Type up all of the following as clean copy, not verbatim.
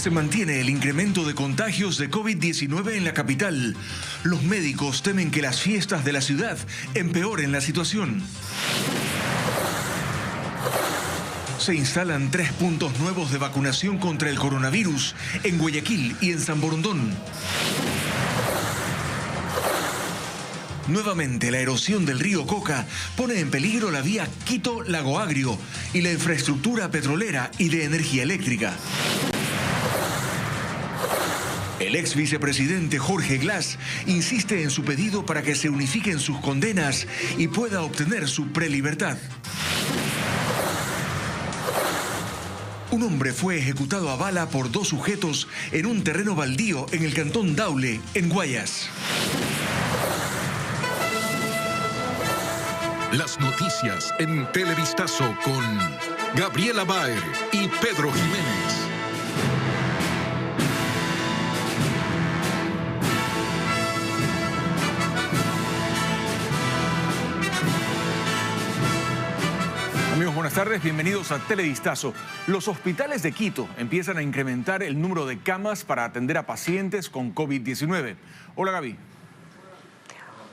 Se mantiene el incremento de contagios de COVID-19 en la capital. Los médicos temen que las fiestas de la ciudad empeoren la situación. Se instalan 3 puntos nuevos de vacunación contra el coronavirus en Guayaquil y en San Borondón. Nuevamente, la erosión del río Coca pone en peligro la vía Quito-Lago Agrio y la infraestructura petrolera y de energía eléctrica. El ex vicepresidente Jorge Glass insiste en su pedido para que se unifiquen sus condenas y pueda obtener su prelibertad. Un hombre fue ejecutado a bala por 2 sujetos en un terreno baldío en el cantón Daule, en Guayas. Las noticias en Televistazo con Gabriela Baer y Pedro Jiménez. Amigos, buenas tardes, bienvenidos a Televistazo. Los hospitales de Quito empiezan a incrementar el número de camas para atender a pacientes con COVID-19. Hola, Gaby.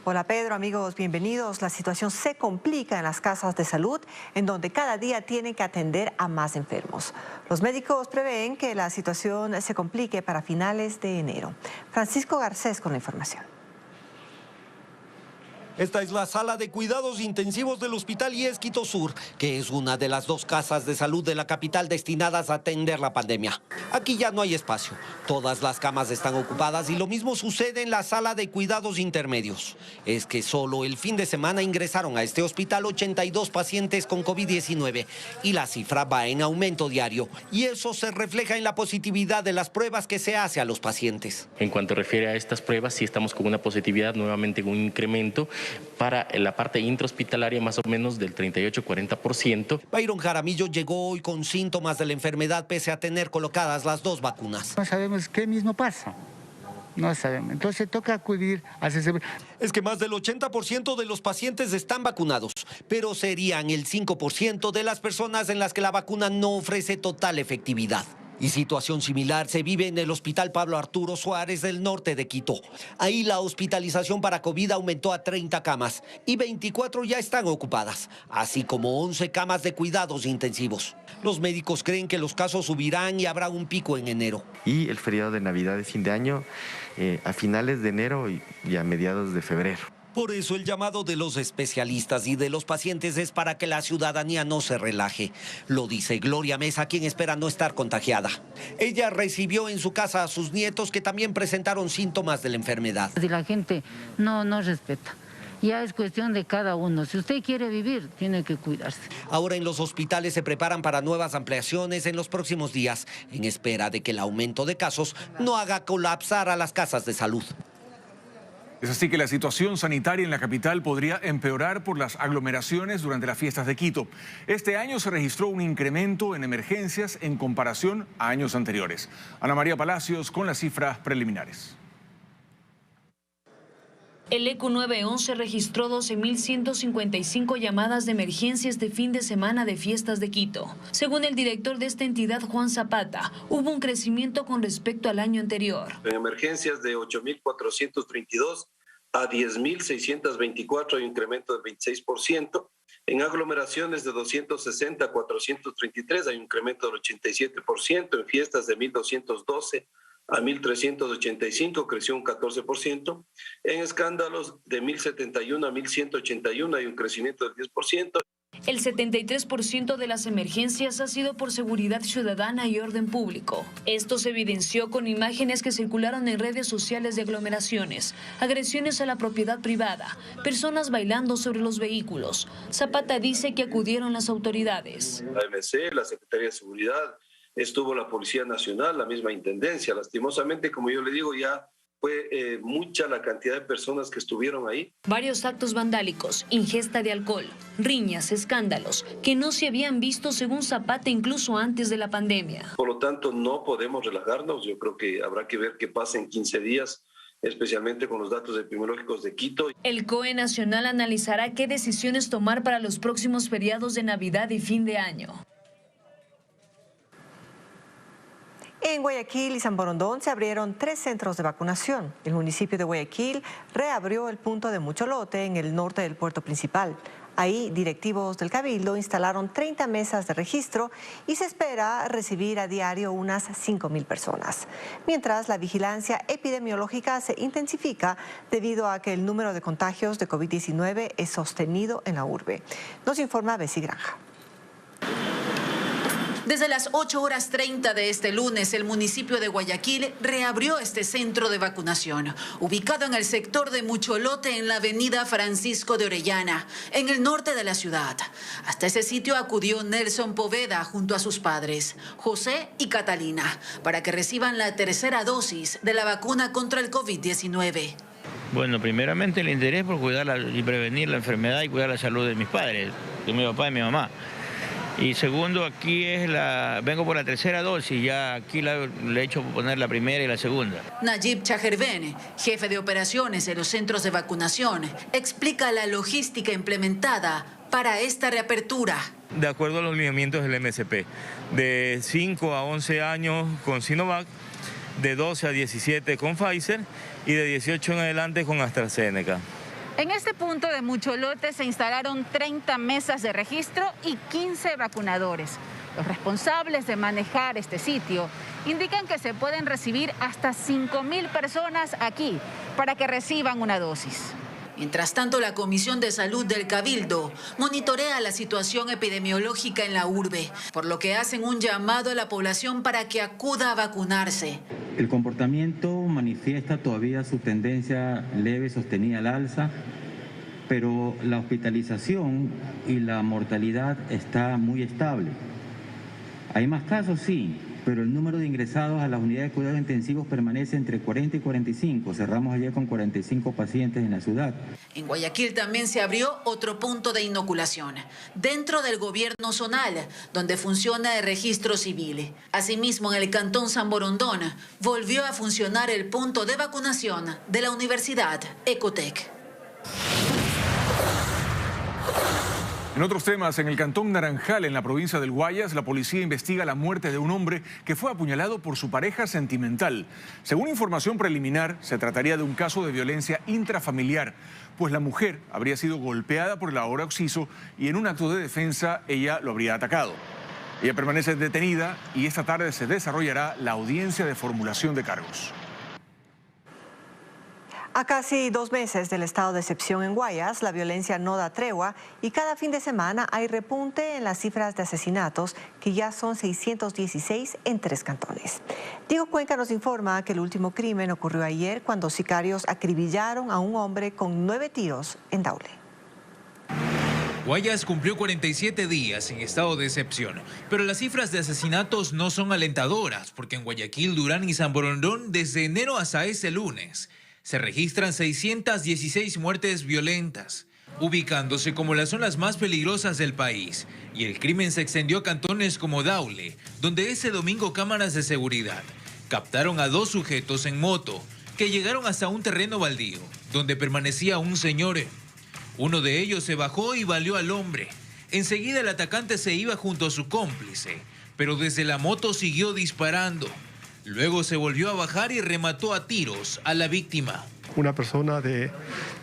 Hola Pedro, amigos, bienvenidos. La situación se complica en las casas de salud, en donde cada día tienen que atender a más enfermos. Los médicos prevén que la situación se complique para finales de enero. Francisco Garcés con la información. Esta es la sala de cuidados intensivos del Hospital IES Quito Sur, que es una de las 2 casas de salud de la capital destinadas a atender la pandemia. Aquí ya no hay espacio, todas las camas están ocupadas y lo mismo sucede en la sala de cuidados intermedios. Es que solo el fin de semana ingresaron a este hospital 82 pacientes con COVID-19 y la cifra va en aumento diario. Y eso se refleja en la positividad de las pruebas que se hace a los pacientes. En cuanto refiere a estas pruebas, sí estamos con una positividad, nuevamente con un incremento. Para la parte intrahospitalaria más o menos del 38-40%. Byron Jaramillo llegó hoy con síntomas de la enfermedad pese a tener colocadas las 2 vacunas. No sabemos qué mismo pasa. No sabemos. Entonces toca acudir a ese... Es que más del 80% de los pacientes están vacunados, pero serían el 5% de las personas en las que la vacuna no ofrece total efectividad. Y situación similar se vive en el Hospital Pablo Arturo Suárez del norte de Quito. Ahí la hospitalización para COVID aumentó a 30 camas y 24 ya están ocupadas, así como 11 camas de cuidados intensivos. Los médicos creen que los casos subirán y habrá un pico en enero. Y el feriado de Navidad y fin de año a finales de enero y a mediados de febrero. Por eso el llamado de los especialistas y de los pacientes es para que la ciudadanía no se relaje. Lo dice Gloria Mesa, quien espera no estar contagiada. Ella recibió en su casa a sus nietos que también presentaron síntomas de la enfermedad. Si la gente no respeta, ya es cuestión de cada uno. Si usted quiere vivir, tiene que cuidarse. Ahora en los hospitales se preparan para nuevas ampliaciones en los próximos días, en espera de que el aumento de casos no haga colapsar a las casas de salud. Es así que la situación sanitaria en la capital podría empeorar por las aglomeraciones durante las fiestas de Quito. Este año se registró un incremento en emergencias en comparación a años anteriores. Ana María Palacios con las cifras preliminares. El ECU 911 registró 12.155 llamadas de emergencias de fin de semana de fiestas de Quito. Según el director de esta entidad, Juan Zapata, hubo un crecimiento con respecto al año anterior. En emergencias de 8.432 a 10.624 hay un incremento del 26%. En aglomeraciones de 260 a 433 hay un incremento del 87%. En fiestas de 1.212 a 1.385 creció un 14%. En escándalos de 1.071 a 1.181 hay un crecimiento del 10%. El 73% de las emergencias ha sido por seguridad ciudadana y orden público. Esto se evidenció con imágenes que circularon en redes sociales de aglomeraciones, agresiones a la propiedad privada, personas bailando sobre los vehículos. Zapata dice que acudieron las autoridades. La MC, la Secretaría de Seguridad, estuvo la Policía Nacional, la misma Intendencia. Lastimosamente, como yo le digo, ya fue mucha la cantidad de personas que estuvieron ahí. Varios actos vandálicos, ingesta de alcohol, riñas, escándalos, que no se habían visto según Zapata incluso antes de la pandemia. Por lo tanto, no podemos relajarnos. Yo creo que habrá que ver qué pasa en 15 días, especialmente con los datos epidemiológicos de Quito. El COE Nacional analizará qué decisiones tomar para los próximos feriados de Navidad y fin de año. En Guayaquil y San Borondón se abrieron 3 centros de vacunación. El municipio de Guayaquil reabrió el punto de Mucholote en el norte del puerto principal. Ahí, directivos del Cabildo instalaron 30 mesas de registro y se espera recibir a diario unas 5.000 personas. Mientras, la vigilancia epidemiológica se intensifica debido a que el número de contagios de COVID-19 es sostenido en la urbe. Nos informa Bessie Granja. Desde las 8:30 de este lunes, el municipio de Guayaquil reabrió este centro de vacunación, ubicado en el sector de Mucholote, en la avenida Francisco de Orellana, en el norte de la ciudad. Hasta ese sitio acudió Nelson Poveda junto a sus padres, José y Catalina, para que reciban la tercera dosis de la vacuna contra el COVID-19. Bueno, primeramente el interés por cuidar y prevenir la enfermedad y cuidar la salud de mis padres, de mi papá y mi mamá. Y segundo, aquí vengo por la tercera dosis, ya aquí le he hecho poner la primera y la segunda. Nayib Chajerben, jefe de operaciones en los centros de vacunación, explica la logística implementada para esta reapertura. De acuerdo a los lineamientos del MSP, de 5 a 11 años con Sinovac, de 12 a 17 con Pfizer y de 18 en adelante con AstraZeneca. En este punto de Mucholote se instalaron 30 mesas de registro y 15 vacunadores. Los responsables de manejar este sitio indican que se pueden recibir hasta 5.000 personas aquí para que reciban una dosis. Mientras tanto, la Comisión de Salud del Cabildo monitorea la situación epidemiológica en la urbe, por lo que hacen un llamado a la población para que acuda a vacunarse. El comportamiento manifiesta todavía su tendencia leve, sostenida al alza, pero la hospitalización y la mortalidad está muy estable. ¿Hay más casos? Sí, pero el número de ingresados a las unidades de cuidados intensivos permanece entre 40 y 45. Cerramos ayer con 45 pacientes en la ciudad. En Guayaquil también se abrió otro punto de inoculación, dentro del gobierno zonal, donde funciona el registro civil. Asimismo, en el cantón San Borondón, volvió a funcionar el punto de vacunación de la Universidad Ecotec. En otros temas, en el cantón Naranjal, en la provincia del Guayas, la policía investiga la muerte de un hombre que fue apuñalado por su pareja sentimental. Según información preliminar, se trataría de un caso de violencia intrafamiliar, pues la mujer habría sido golpeada por el ahora occiso y en un acto de defensa ella lo habría atacado. Ella permanece detenida y esta tarde se desarrollará la audiencia de formulación de cargos. A casi 2 meses del estado de excepción en Guayas, la violencia no da tregua y cada fin de semana hay repunte en las cifras de asesinatos, que ya son 616 en 3 cantones. Diego Cuenca nos informa que el último crimen ocurrió ayer cuando sicarios acribillaron a un hombre con 9 tiros en Daule. Guayas cumplió 47 días en estado de excepción, pero las cifras de asesinatos no son alentadoras, porque en Guayaquil, Durán y San Borondón, desde enero hasta ese lunes, se registran 616 muertes violentas, ubicándose como las zonas más peligrosas del país. Y el crimen se extendió a cantones como Daule, donde ese domingo cámaras de seguridad captaron a 2 sujetos en moto que llegaron hasta un terreno baldío, donde permanecía un señor. Uno de ellos se bajó y baleó al hombre. Enseguida el atacante se iba junto a su cómplice, pero desde la moto siguió disparando. Luego se volvió a bajar y remató a tiros a la víctima. Una persona de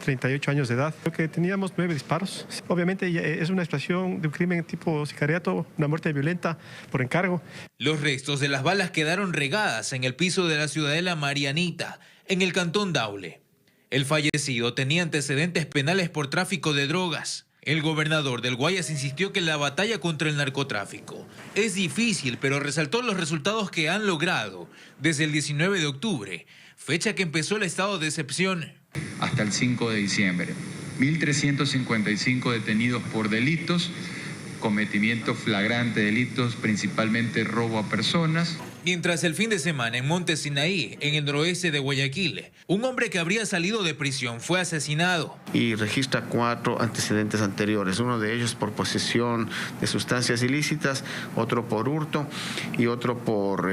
38 años de edad. Creo que teníamos 9 disparos. Obviamente es una expresión de un crimen tipo sicariato, una muerte violenta por encargo. Los restos de las balas quedaron regadas en el piso de la ciudadela Marianita, en el cantón Daule. El fallecido tenía antecedentes penales por tráfico de drogas. El gobernador del Guayas insistió que la batalla contra el narcotráfico es difícil, pero resaltó los resultados que han logrado desde el 19 de octubre, fecha que empezó el estado de excepción. Hasta el 5 de diciembre, 1.355 detenidos por delitos, cometimiento flagrante de delitos, principalmente robo a personas. Mientras el fin de semana en Monte Sinaí, en el noroeste de Guayaquil, un hombre que habría salido de prisión fue asesinado. Y registra 4 antecedentes anteriores, uno de ellos por posesión de sustancias ilícitas, otro por hurto y otro por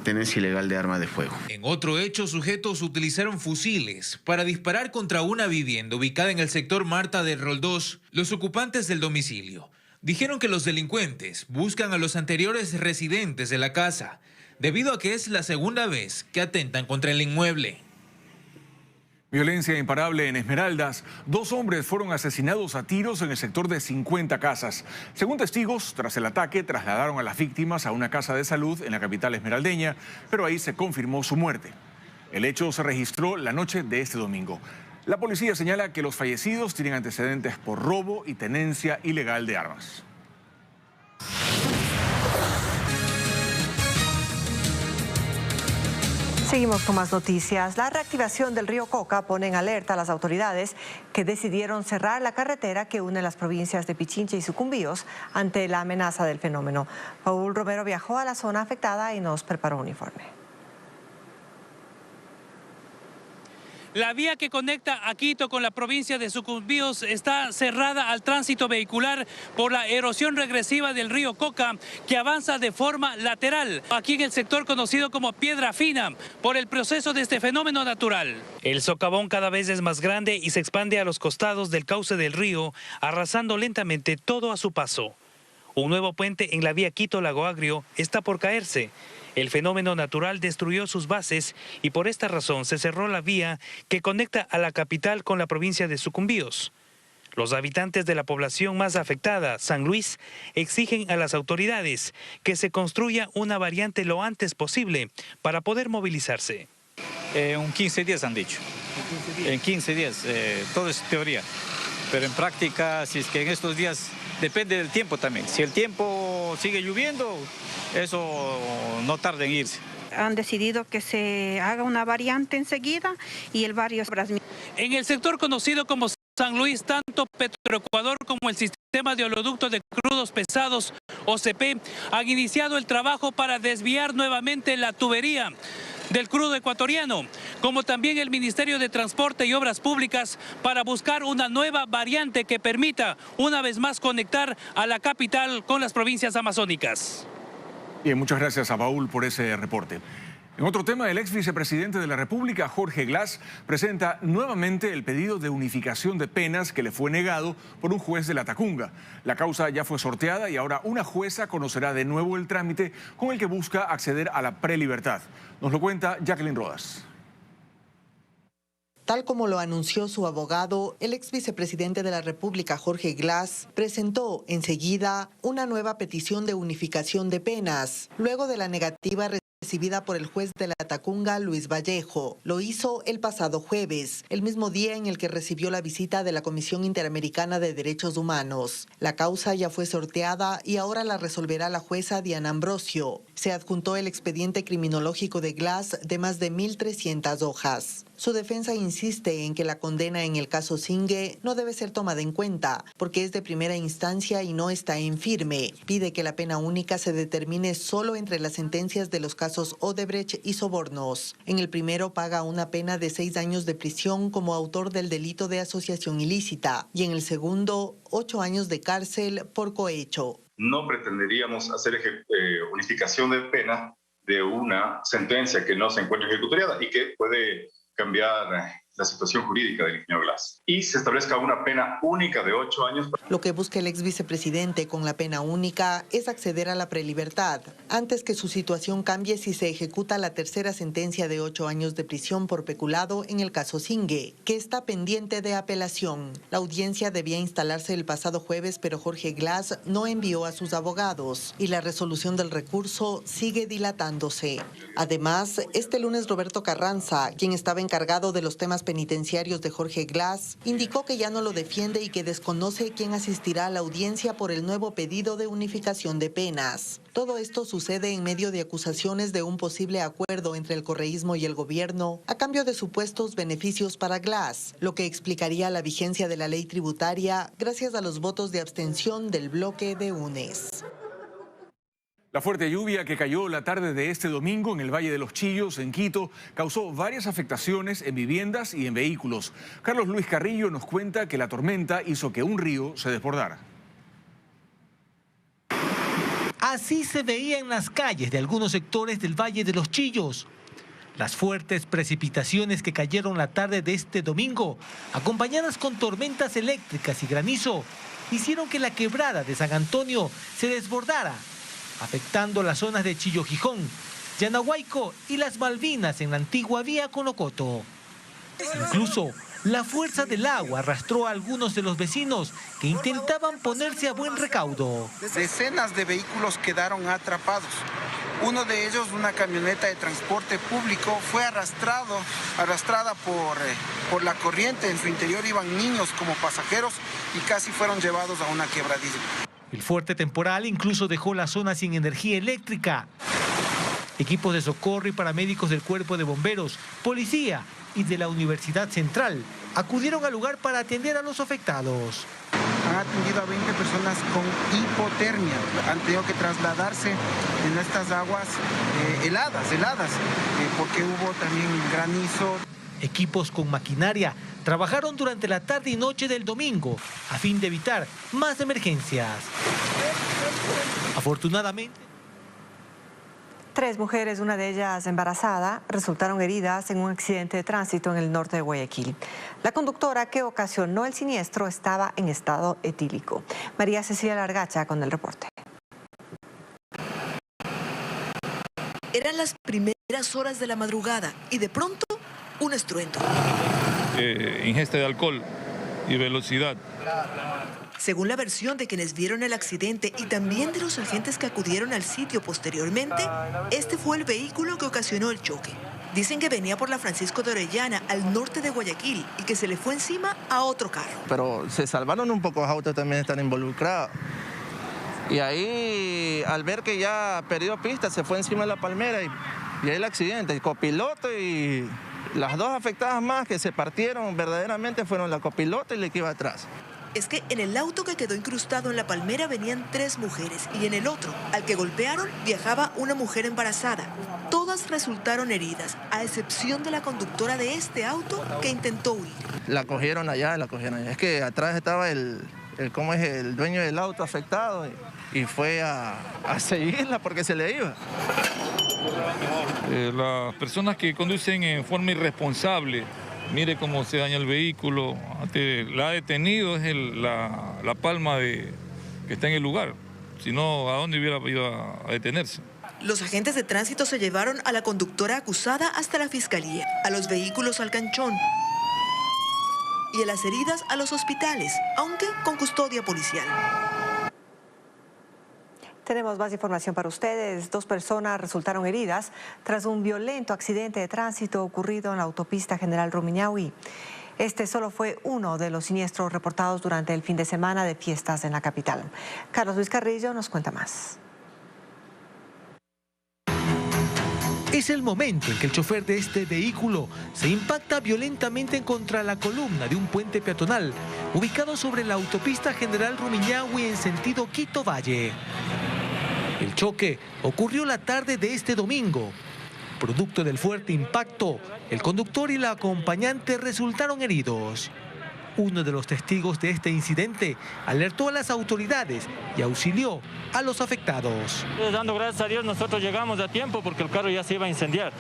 tenencia ilegal de arma de fuego. En otro hecho, sujetos utilizaron fusiles para disparar contra una vivienda ubicada en el sector Marta del Roldós. Los ocupantes del domicilio dijeron que los delincuentes buscan a los anteriores residentes de la casa. debido a que es la segunda vez que atentan contra el inmueble. Violencia imparable en Esmeraldas. 2 hombres fueron asesinados a tiros en el sector de 50 casas. Según testigos, tras el ataque trasladaron a las víctimas a una casa de salud en la capital esmeraldeña, pero ahí se confirmó su muerte. El hecho se registró la noche de este domingo. La policía señala que los fallecidos tienen antecedentes por robo y tenencia ilegal de armas. Seguimos con más noticias. La reactivación del río Coca pone en alerta a las autoridades que decidieron cerrar la carretera que une las provincias de Pichincha y Sucumbíos ante la amenaza del fenómeno. Paul Romero viajó a la zona afectada y nos preparó un informe. La vía que conecta a Quito con la provincia de Sucumbíos está cerrada al tránsito vehicular por la erosión regresiva del río Coca, que avanza de forma lateral, aquí en el sector conocido como Piedra Fina, por el proceso de este fenómeno natural. El socavón cada vez es más grande y se expande a los costados del cauce del río, arrasando lentamente todo a su paso. Un nuevo puente en la vía Quito-Lago Agrio está por caerse. El fenómeno natural destruyó sus bases y por esta razón se cerró la vía que conecta a la capital con la provincia de Sucumbíos. Los habitantes de la población más afectada, San Luis, exigen a las autoridades que se construya una variante lo antes posible para poder movilizarse. En 15 días han dicho. En 15 días, todo es teoría. Pero en práctica, si es que en estos días, depende del tiempo también. Si el tiempo sigue lloviendo, eso no tarda en irse. Han decidido que se haga una variante enseguida y el barrio... En el sector conocido como San Luis, tanto Petroecuador como el sistema de oleoducto de crudos pesados, OCP, han iniciado el trabajo para desviar nuevamente la tubería del crudo ecuatoriano, como también el Ministerio de Transporte y Obras Públicas para buscar una nueva variante que permita una vez más conectar a la capital con las provincias amazónicas. Bien, muchas gracias a Paul por ese reporte. En otro tema, el ex vicepresidente de la República, Jorge Glass, presenta nuevamente el pedido de unificación de penas que le fue negado por un juez de Latacunga. La causa ya fue sorteada y ahora una jueza conocerá de nuevo el trámite con el que busca acceder a la prelibertad. Nos lo cuenta Jacqueline Rodas. Tal como lo anunció su abogado, el ex vicepresidente de la República, Jorge Glass, presentó enseguida una nueva petición de unificación de penas, luego de la negativa recibida por el juez de Latacunga, Luis Vallejo. Lo hizo el pasado jueves, el mismo día en el que recibió la visita de la Comisión Interamericana de Derechos Humanos. La causa ya fue sorteada y ahora la resolverá la jueza Diana Ambrosio. Se adjuntó el expediente criminológico de Glass de más de 1.300 hojas. Su defensa insiste en que la condena en el caso Singue no debe ser tomada en cuenta porque es de primera instancia y no está en firme. Pide que la pena única se determine solo entre las sentencias de los casos Odebrecht y Sobornos. En el primero paga una pena de 6 años de prisión como autor del delito de asociación ilícita y en el segundo 8 años de cárcel por cohecho. No pretenderíamos hacer unificación de pena de una sentencia que no se encuentra ejecutoriada y que puede cambiar la situación jurídica del ingeniero Glass. Y se establezca una pena única de 8 años. Lo que busca el ex vicepresidente con la pena única es acceder a la prelibertad, antes que su situación cambie si se ejecuta la tercera sentencia de 8 años de prisión por peculado en el caso Singue, que está pendiente de apelación. La audiencia debía instalarse el pasado jueves, pero Jorge Glass no envió a sus abogados y la resolución del recurso sigue dilatándose. Además, este lunes Roberto Carranza, quien estaba encargado de los temas penitenciarios de Jorge Glass, indicó que ya no lo defiende y que desconoce quién asistirá a la audiencia por el nuevo pedido de unificación de penas. Todo esto sucede en medio de acusaciones de un posible acuerdo entre el correísmo y el gobierno a cambio de supuestos beneficios para Glass, lo que explicaría la vigencia de la ley tributaria gracias a los votos de abstención del bloque de UNES. La fuerte lluvia que cayó la tarde de este domingo en el Valle de los Chillos, en Quito, causó varias afectaciones en viviendas y en vehículos. Carlos Luis Carrillo nos cuenta que la tormenta hizo que un río se desbordara. Así se veía en las calles de algunos sectores del Valle de los Chillos. Las fuertes precipitaciones que cayeron la tarde de este domingo, acompañadas con tormentas eléctricas y granizo, hicieron que la quebrada de San Antonio se desbordara, afectando las zonas de Chillo Gijón, Yanahuayco y las Malvinas en la antigua vía Conocoto. Incluso la fuerza del agua arrastró a algunos de los vecinos que intentaban ponerse a buen recaudo. Decenas de vehículos quedaron atrapados. Uno de ellos, una camioneta de transporte público, fue arrastrada por la corriente. En su interior iban niños como pasajeros y casi fueron llevados a una quebradiza. El fuerte temporal incluso dejó la zona sin energía eléctrica. Equipos de socorro y paramédicos del Cuerpo de Bomberos, policía y de la Universidad Central acudieron al lugar para atender a los afectados. Han atendido a 20 personas con hipotermia. Han tenido que trasladarse en estas aguas heladas, porque hubo también granizo. Equipos con maquinaria trabajaron durante la tarde y noche del domingo a fin de evitar más emergencias. Afortunadamente, 3 mujeres, una de ellas embarazada, resultaron heridas en un accidente de tránsito en el norte de Guayaquil. La conductora que ocasionó el siniestro estaba en estado etílico. María Cecilia Largacha con el reporte. Eran las primeras horas de la madrugada y de pronto un estruendo. Ingesta de alcohol y velocidad. Según la versión de quienes vieron el accidente y también de los agentes que acudieron al sitio posteriormente, este fue el vehículo que ocasionó el choque. Dicen que venía por la Francisco de Orellana, al norte de Guayaquil, y que se le fue encima a otro carro. Pero se salvaron un poco, los autos también están involucrados. Y ahí, al ver que ya perdió pista, se fue encima de la palmera y ahí el accidente. El copiloto y las 2 afectadas más que se partieron verdaderamente fueron la copiloto y la que iba atrás. Es que en el auto que quedó incrustado en la palmera venían 3 mujeres y en el otro, al que golpearon, viajaba una mujer embarazada. Todas resultaron heridas, a excepción de la conductora de este auto que intentó huir. La cogieron allá. Es que atrás estaba el dueño del auto afectado y fue a seguirla porque se le iba. Las personas que conducen en forma irresponsable, mire cómo se daña el vehículo, la ha detenido es la palma que está en el lugar, si no, ¿a dónde hubiera ido a detenerse? Los agentes de tránsito se llevaron a la conductora acusada hasta la fiscalía, a los vehículos al canchón y a las heridas a los hospitales, aunque con custodia policial. Tenemos más información para ustedes. 2 personas resultaron heridas tras un violento accidente de tránsito ocurrido en la autopista General Rumiñahui. Este solo fue uno de los siniestros reportados durante el fin de semana de fiestas en la capital. Carlos Luis Carrillo nos cuenta más. Es el momento en que el chofer de este vehículo se impacta violentamente contra la columna de un puente peatonal ubicado sobre la autopista General Rumiñahui en sentido Quito Valle. El choque ocurrió la tarde de este domingo. Producto del fuerte impacto, el conductor y la acompañante resultaron heridos. Uno de los testigos de este incidente alertó a las autoridades y auxilió a los afectados. Dando gracias a Dios nosotros llegamos a tiempo porque el carro ya se iba a incendiar.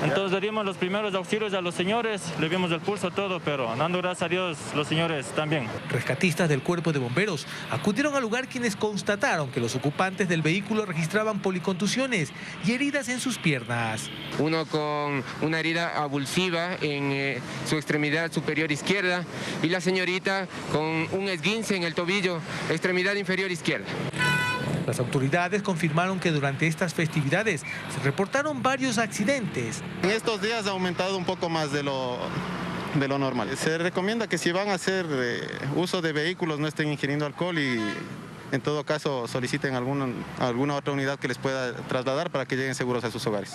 Entonces le dimos los primeros auxilios a los señores, le vimos el pulso todo, pero dando gracias a Dios los señores también. Rescatistas del Cuerpo de Bomberos acudieron al lugar quienes constataron que los ocupantes del vehículo registraban policontusiones y heridas en sus piernas. Uno con una herida avulsiva en su extremidad superior izquierda y la señorita con un esguince en el tobillo, extremidad inferior izquierda. Las autoridades confirmaron que durante estas festividades se reportaron varios accidentes. En estos días ha aumentado un poco más de lo normal. Se recomienda que si van a hacer uso de vehículos no estén ingiriendo alcohol y en todo caso soliciten alguna otra unidad que les pueda trasladar para que lleguen seguros a sus hogares.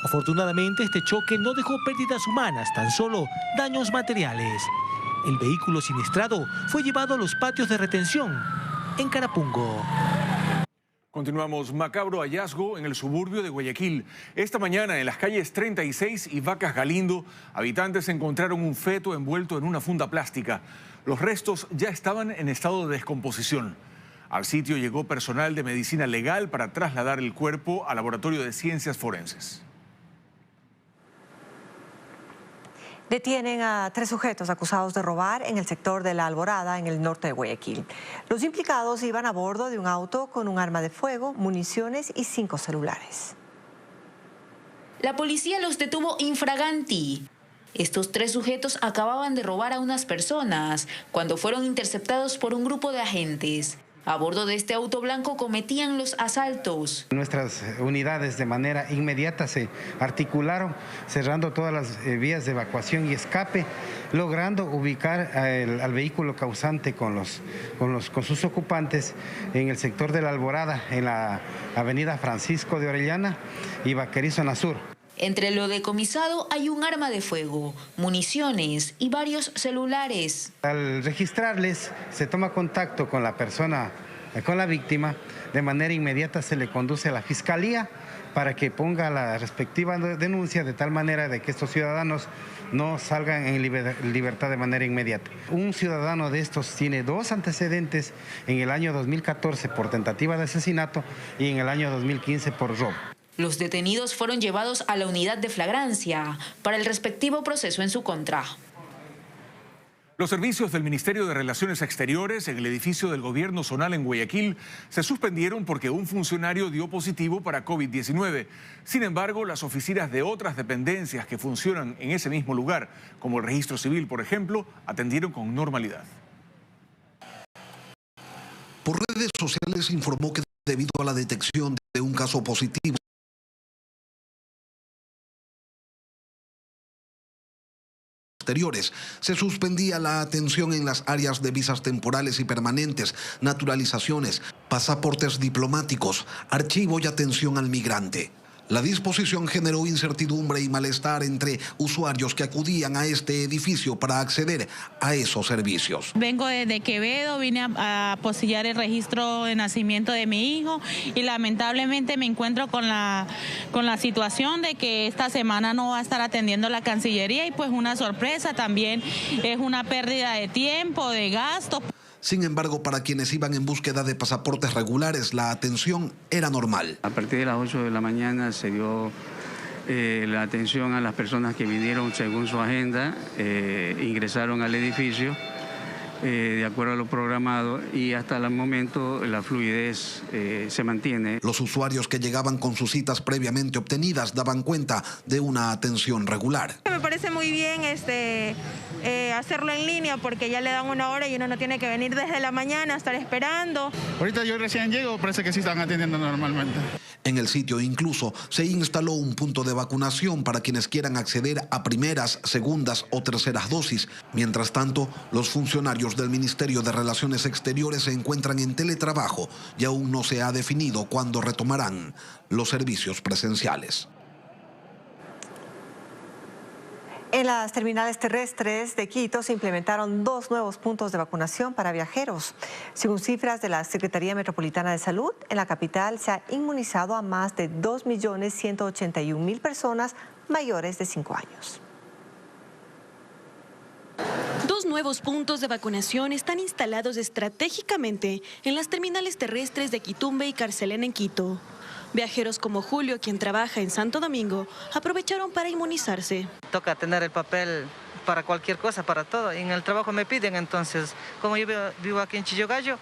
Afortunadamente, este choque no dejó pérdidas humanas, tan solo daños materiales. El vehículo siniestrado fue llevado a los patios de retención en Carapungo. Continuamos. Macabro hallazgo en el suburbio de Guayaquil. Esta mañana en las calles 36 y Vacas Galindo, habitantes encontraron un feto envuelto en una funda plástica. Los restos ya estaban en estado de descomposición. Al sitio llegó personal de medicina legal para trasladar el cuerpo al laboratorio de ciencias forenses. Detienen a 3 sujetos acusados de robar en el sector de La Alborada, en el norte de Guayaquil. Los implicados iban a bordo de un auto con un arma de fuego, municiones y 5 celulares. La policía los detuvo infraganti. Estos 3 sujetos acababan de robar a unas personas cuando fueron interceptados por un grupo de agentes. A bordo de este auto blanco cometían los asaltos. Nuestras unidades de manera inmediata se articularon, cerrando todas las vías de evacuación y escape, logrando ubicar al vehículo causante con sus ocupantes en el sector de La Alborada, en la avenida Francisco de Orellana y Vaquerizo Sur. Entre lo decomisado hay un arma de fuego, municiones y varios celulares. Al registrarles, se toma contacto con la persona, con la víctima. De manera inmediata se le conduce a la fiscalía para que ponga la respectiva denuncia, de tal manera de que estos ciudadanos no salgan en libertad de manera inmediata. Un ciudadano de estos tiene 2 antecedentes en el año 2014 por tentativa de asesinato y en el año 2015 por robo. Los detenidos fueron llevados a la unidad de flagrancia para el respectivo proceso en su contra. Los servicios del Ministerio de Relaciones Exteriores en el edificio del gobierno zonal en Guayaquil se suspendieron porque un funcionario dio positivo para COVID-19. Sin embargo, las oficinas de otras dependencias que funcionan en ese mismo lugar, como el Registro Civil, por ejemplo, atendieron con normalidad. Por redes sociales se informó que debido a la detección de un caso positivo exteriores, se suspendía la atención en las áreas de visas temporales y permanentes, naturalizaciones, pasaportes diplomáticos, archivo y atención al migrante. La disposición generó incertidumbre y malestar entre usuarios que acudían a este edificio para acceder a esos servicios. Vengo desde Quevedo, vine a posillar el registro de nacimiento de mi hijo y lamentablemente me encuentro con la situación de que esta semana no va a estar atendiendo la Cancillería y pues una sorpresa también, es una pérdida de tiempo, de gasto. Sin embargo, para quienes iban en búsqueda de pasaportes regulares, la atención era normal. A partir de las 8 de la mañana se dio la atención a las personas que vinieron según su agenda, ingresaron al edificio de acuerdo a lo programado y hasta el momento la fluidez se mantiene. Los usuarios que llegaban con sus citas previamente obtenidas daban cuenta de una atención regular. Me parece muy bien hacerlo en línea porque ya le dan una hora y uno no tiene que venir desde la mañana a estar esperando. Ahorita yo recién llego, parece que sí están atendiendo normalmente. En el sitio incluso se instaló un punto de vacunación para quienes quieran acceder a primeras, segundas o terceras dosis. Mientras tanto, los funcionarios del Ministerio de Relaciones Exteriores se encuentran en teletrabajo y aún no se ha definido cuándo retomarán los servicios presenciales. En las terminales terrestres de Quito se implementaron 2 nuevos puntos de vacunación para viajeros. Según cifras de la Secretaría Metropolitana de Salud, en la capital se ha inmunizado a más de 2.181.000 personas mayores de 5 años. 2 nuevos puntos de vacunación están instalados estratégicamente en las terminales terrestres de Quitumbe y Carcelén en Quito. Viajeros como Julio, quien trabaja en Santo Domingo, aprovecharon para inmunizarse. Toca tener el papel para cualquier cosa, para todo. Y en el trabajo me piden, entonces, como yo vivo aquí en Chillogallo,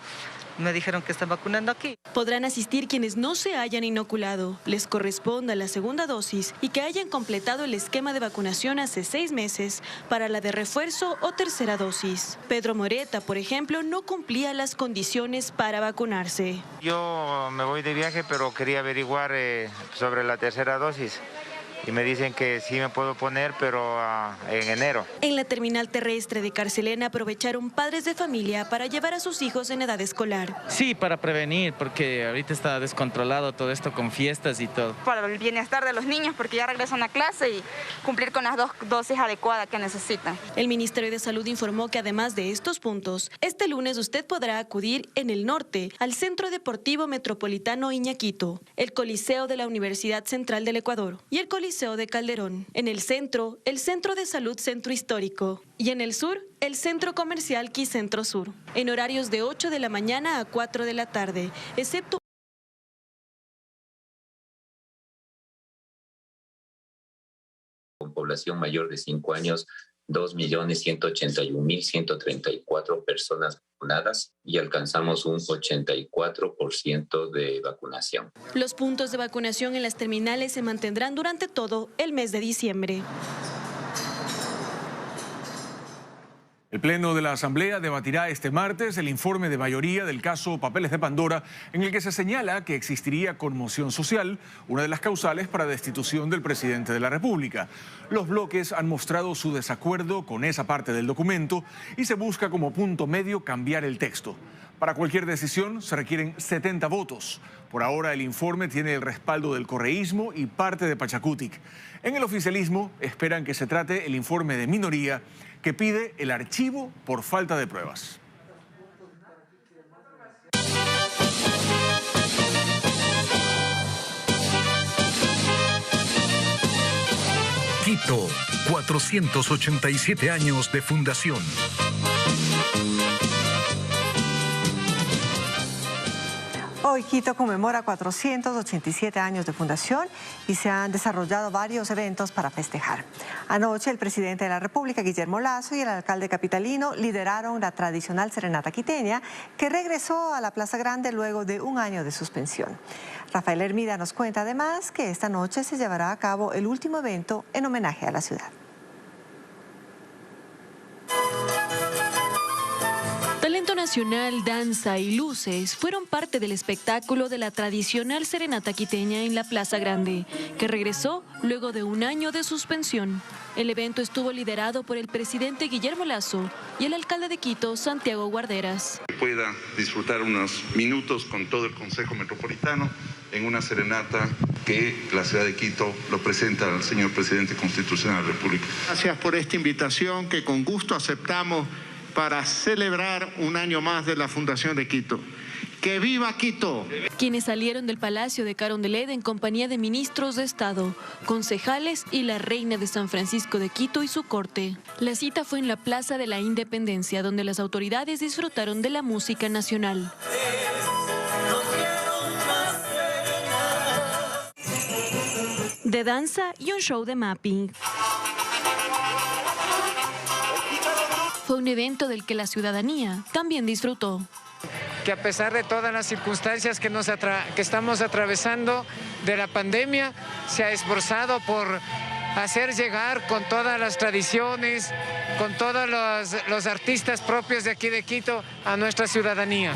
me dijeron que están vacunando aquí. Podrán asistir quienes no se hayan inoculado, les corresponda la segunda dosis y que hayan completado el esquema de vacunación hace 6 meses para la de refuerzo o tercera dosis. Pedro Moreta, por ejemplo, no cumplía las condiciones para vacunarse. Yo me voy de viaje, pero quería averiguar sobre la tercera dosis. Y me dicen que sí me puedo poner, pero en enero. En la terminal terrestre de Carcelén aprovecharon padres de familia para llevar a sus hijos en edad escolar. Sí, para prevenir, porque ahorita está descontrolado todo esto con fiestas y todo. Para el bienestar de los niños, porque ya regresan a clase y cumplir con las 2 dosis adecuadas que necesitan. El Ministerio de Salud informó que además de estos puntos, este lunes usted podrá acudir en el norte al Centro Deportivo Metropolitano Iñaquito, el Coliseo de la Universidad Central del Ecuador y el Coliseo de Calderón. En el centro, el Centro de Salud Centro Histórico. Y en el sur, el Centro Comercial Quicentro Sur. En horarios de 8 de la mañana a 4 de la tarde, excepto con población mayor de 5 años 2.181.134 personas vacunadas y alcanzamos un 84% de vacunación. Los puntos de vacunación en las terminales se mantendrán durante todo el mes de diciembre. El Pleno de la Asamblea debatirá este martes el informe de mayoría del caso Papeles de Pandora, en el que se señala que existiría conmoción social, una de las causales para destitución del presidente de la República. Los bloques han mostrado su desacuerdo con esa parte del documento y se busca como punto medio cambiar el texto. Para cualquier decisión se requieren 70 votos. Por ahora el informe tiene el respaldo del correísmo y parte de Pachacutic. En el oficialismo esperan que se trate el informe de minoría que pide el archivo por falta de pruebas. Quito, 487 años de fundación. Hoy Quito conmemora 487 años de fundación y se han desarrollado varios eventos para festejar. Anoche el presidente de la República, Guillermo Lasso, y el alcalde capitalino lideraron la tradicional serenata quiteña que regresó a la Plaza Grande luego de un año de suspensión. Rafael Hermida nos cuenta además que esta noche se llevará a cabo el último evento en homenaje a la ciudad. Talento nacional, danza y luces fueron parte del espectáculo de la tradicional serenata quiteña en la Plaza Grande, que regresó luego de un año de suspensión. El evento estuvo liderado por el presidente Guillermo Lasso y el alcalde de Quito, Santiago Guarderas. Pueda disfrutar unos minutos con todo el Consejo Metropolitano en una serenata que la ciudad de Quito lo presenta al señor presidente constitucional de la República. Gracias por esta invitación que con gusto aceptamos para celebrar un año más de la Fundación de Quito. ¡Que viva Quito! Quienes salieron del Palacio de Carondelet en compañía de ministros de Estado, concejales y la reina de San Francisco de Quito y su corte. La cita fue en la Plaza de la Independencia, donde las autoridades disfrutaron de la música nacional. De danza y un show de mapping. Fue un evento del que la ciudadanía también disfrutó. Que a pesar de todas las circunstancias que estamos atravesando de la pandemia, se ha esforzado por hacer llegar con todas las tradiciones, con todos los artistas propios de aquí de Quito a nuestra ciudadanía.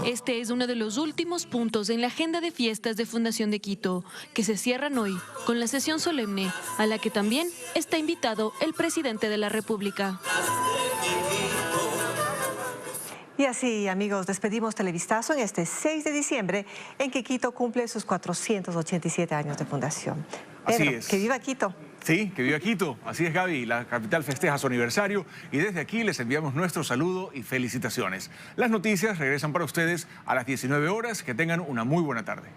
Este es uno de los últimos puntos en la agenda de fiestas de Fundación de Quito, que se cierran hoy con la sesión solemne, a la que también está invitado el presidente de la República. Y así, amigos, despedimos Televistazo en este 6 de diciembre, en que Quito cumple sus 487 años de fundación. Pedro, así es. ¡Que viva Quito! Sí, que viva Quito. Así es, Gaby. La capital festeja su aniversario y desde aquí les enviamos nuestro saludo y felicitaciones. Las noticias regresan para ustedes a las 19 horas. Que tengan una muy buena tarde.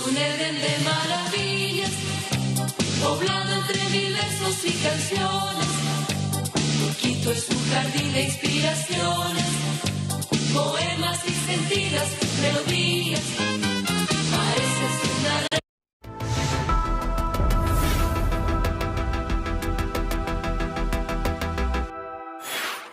Un Edén de maravillas, poblado entre mil versos y canciones. Quito es un jardín de inspiraciones, poemas